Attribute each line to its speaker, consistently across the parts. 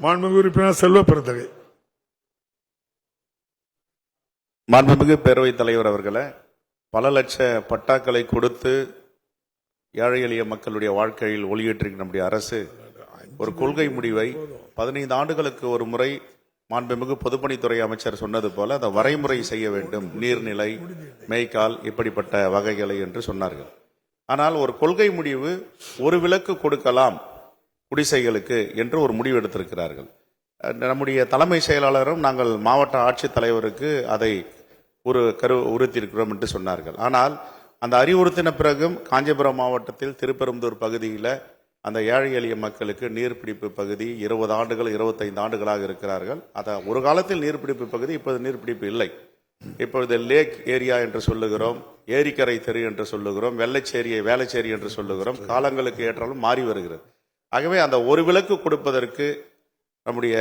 Speaker 1: மாண்புமிகு உறுப்பினர் செல்வ பெருந்தகை.
Speaker 2: மாண்புமிகு பேரவைத் தலைவர் அவர்களே, பல லட்ச பட்டாக்களை கொடுத்து ஏழை எளிய மக்களுடைய வாழ்க்கையில் ஒளியேற்றிருக்கிற நம்முடைய அரசு ஒரு கொள்கை முடிவை 15 ஆண்டுகளுக்கு ஒரு முறை மாண்புமிகு பொதுப்பணித்துறை அமைச்சர் சொன்னது போல அதை வரைமுறை செய்ய வேண்டும். நீர்நிலை, மேய்க்கால், இப்படிப்பட்ட வகைகளை என்று சொன்னார்கள். ஆனால் ஒரு கொள்கை முடிவு ஒரு விலக்கு கொடுக்கலாம் குடிசைகளுக்கு என்று ஒரு முடிவு எடுத்திருக்கிறார்கள். நம்முடைய தலைமை செயலாளரும் நாங்கள் மாவட்ட ஆட்சித்தலைவருக்கு அதை உறுத்தியிருக்கிறோம் என்று சொன்னார்கள். ஆனால் அந்த அறிவுறுத்தின பிறகும் காஞ்சிபுரம் மாவட்டத்தில் திருப்பெரும்புதூர் பகுதியில் அந்த ஏழை எளிய மக்களுக்கு நீர்பிடிப்பு பகுதி 20 ஆண்டுகள் 25 ஆண்டுகளாக இருக்கிறார்கள். ஒரு காலத்தில் நீர்பிடிப்பு பகுதி, இப்போது நீர்பிடிப்பு இல்லை. இப்பொழுது லேக் ஏரியா என்று சொல்லுகிறோம், ஏரிக்கரை தெரு என்று சொல்லுகிறோம், வெள்ளைச்சேரியை வேலைச்சேரி என்று சொல்லுகிறோம். காலங்களுக்கு ஏற்றாலும் மாறி வருகிறது. ஆகவே அந்த ஒரு விலக்கு கொடுப்பதற்கு நம்முடைய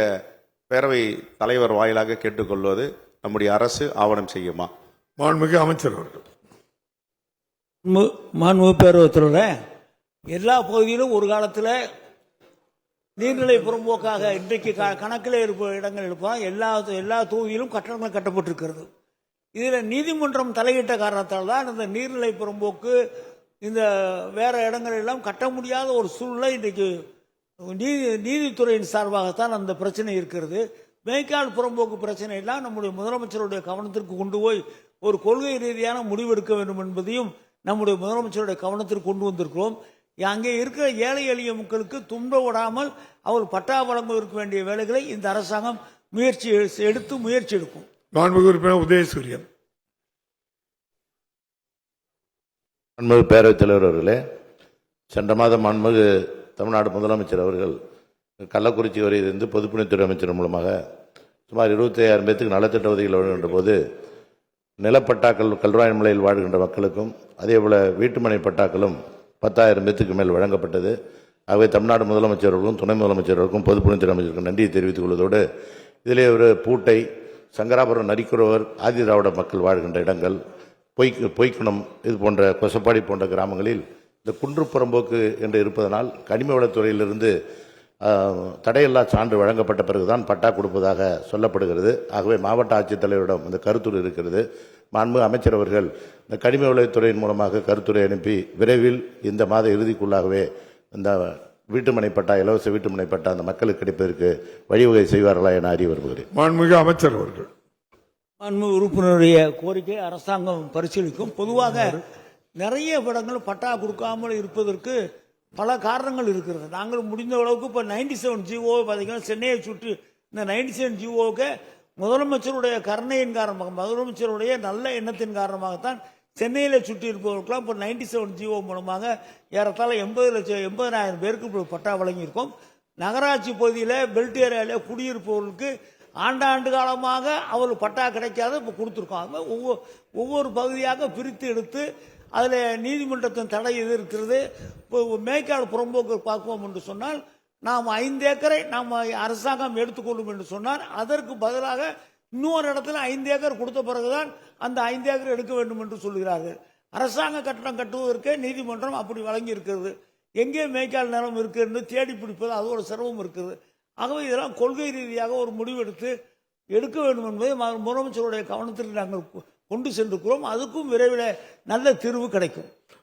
Speaker 2: பேரவை தலைவர் வாயிலாக கேட்டுக்கொள்வது, நம்முடைய அரசு ஆவணம் செய்யுமா?
Speaker 1: மாண்புமிகு அமைச்சர் அவர்கள்.
Speaker 3: மாண்புமிகு பேரவைத் தலைவரே, எல்லா பகுதியிலும் ஒரு காலத்தில் நீர்நிலை புறம்போக்காக இன்றைக்கு கணக்கில் இருப்ப இடங்கள் இருப்பான். எல்லா தொகுதியிலும் கட்டடங்கள் கட்டப்பட்டிருக்கிறது. இதில் நீதிமன்றம் தலையிட்ட காரணத்தால் தான் இந்த நீர்நிலை புறம்போக்கு இந்த வேற இடங்கள் எல்லாம் கட்ட முடியாத ஒரு சூழ்நிலை இன்றைக்கு நீதித்துறையின் சார்பாகத்தான் அந்த பிரச்சனை இருக்கிறது. மேய்க்கால் புறம்போக்கு பிரச்சனை எல்லாம் நம்முடைய முதலமைச்சருடைய கவனத்திற்கு கொண்டு போய் ஒரு கொள்கை ரீதியான முடிவெடுக்க வேண்டும் என்பதையும் நம்முடைய முதலமைச்சருடைய கவனத்திற்கு கொண்டு வந்திருக்கிறோம். அங்கே இருக்கிற ஏழை எளிய மக்களுக்கு துன்ப விடாமல் அவர் பட்டா வழங்குவதற்கு வேண்டிய வேலைகளை இந்த அரசாங்கம் முயற்சி எடுக்கும்.
Speaker 1: மாண்புமிகு உறுப்பினர் உதயசூரியன்.
Speaker 4: மாண்புமிகு பேரவைத் தலைவர் அவர்களே, சென்ற மாதம் மாண்புமிகு தமிழ்நாடு முதலமைச்சர் அவர்கள் கள்ளக்குறிச்சி வரையிலிருந்து பொதுப்பணித்துறை அமைச்சர் மூலமாக சுமார் 25,000 பேருக்கு நலத்திட்ட உதவிகள் வழங்குகின்ற போது நிலப்பட்டாக்கள் கல்ராயமலையில் வாழ்கின்ற மக்களுக்கும் அதேபோல வீட்டுமனை பட்டாக்களும் 10,000 பேருக்கு மேல் வழங்கப்பட்டது. ஆகவே தமிழ்நாடு முதலமைச்சர்களுக்கும் துணை முதலமைச்சர்களுக்கும் பொதுப்பணித்துறை அமைச்சருக்கும் நன்றியை தெரிவித்துக் கொள்வதோடு இதிலே ஒரு பூட்டை, சங்கராபுரம், நரிக்குறவர், ஆதி திராவிட மக்கள் வாழ்கின்ற இடங்கள், பொய்க்குணம், இது போன்ற கொசப்பாடி போன்ற கிராமங்களில் இந்த குன்று புறம்போக்கு என்று இருப்பதனால் கனிம வளத்துறையிலிருந்து தடையில்லா சான்று வழங்கப்பட்ட பிறகுதான் பட்டா கொடுப்பதாக சொல்லப்படுகிறது. ஆகவே மாவட்ட ஆட்சித்தலைவரிடம் இந்த கருத்துரு இருக்கிறது. மாண்பு அமைச்சர் அவர்கள் இந்த கனிம வளத்துறையின் மூலமாக கருத்துரை அனுப்பி விரைவில் இந்த மாத இறுதிக்குள்ளாகவே இந்த வீட்டுமனை பட்டா, இலவச வீட்டுமனை பட்டா அந்த மக்களுக்கு கிடைப்பதற்கு வழிவகை செய்வார்களா என அறிய விரும்புகிறேன்.
Speaker 1: மாண்புமிகு அமைச்சர் அவர்கள்.
Speaker 3: மாண்புமிகு உறுப்பினருடைய கோரிக்கை அரசாங்கம் பரிசீலிக்கும். பொதுவாக நிறைய இடங்கள் பட்டா கொடுக்காமல் இருப்பதற்கு பல காரணங்கள் இருக்கிறது. நாங்கள் முடிந்த அளவுக்கு இப்போ 97 ஜிஓ பார்த்தீங்கன்னா சென்னையை சுற்றி இந்த 97 ஜிஓவுக்கு முதலமைச்சருடைய கருணையின் காரணமாக, முதலமைச்சருடைய நல்ல எண்ணத்தின் காரணமாகத்தான் சென்னையில் சுற்றி இருப்பவர்களுக்கெல்லாம் இப்போ 97 ஜிஓ மூலமாக ஏறத்தாழ 80,000 பேருக்கு இப்போ பட்டா வழங்கியிருக்கோம். நகராட்சி பகுதியில் பெல்ட் ஏரியாவில் குடியிருப்பவர்களுக்கு ஆண்டாண்டு காலமாக அவருக்கு பட்டா கிடைக்காத இப்போ கொடுத்துருக்கோம். ஒவ்வொரு பகுதியாக பிரித்து எடுத்து அதில் நீதிமன்றத்தின் தடை எது இருக்கிறது. இப்போ மேய்க்கால் புறம்போக்கு பார்ப்போம் என்று சொன்னால் நாம் 5 ஏக்கரை நாம் அரசாங்கம் எடுத்துக்கொள்ளும் என்று சொன்னால் அதற்கு பதிலாக இன்னொரு இடத்துல 5 ஏக்கர் கொடுத்த பிறகுதான் அந்த 5 ஏக்கர் எடுக்க வேண்டும் என்று சொல்கிறார்கள். அரசாங்க கட்டணம் கட்டுவதற்கே நீதிமன்றம் அப்படி வழங்கி இருக்கிறது. எங்கே மேய்க்கால் நிலம் இருக்கு என்று தேடி பிடிப்பது அது ஒரு சிரமம் இருக்குது. ஆகவே இதெல்லாம் கொள்கை ரீதியாக ஒரு முடிவெடுத்து எடுக்க வேண்டும் என்பதை முதலமைச்சருடைய கவனத்திற்கு நாங்கள் கொண்டு சென்றிருக்கிறோம். அதுக்கும் விரைவில் நல்ல தீர்வு கிடைக்கும்.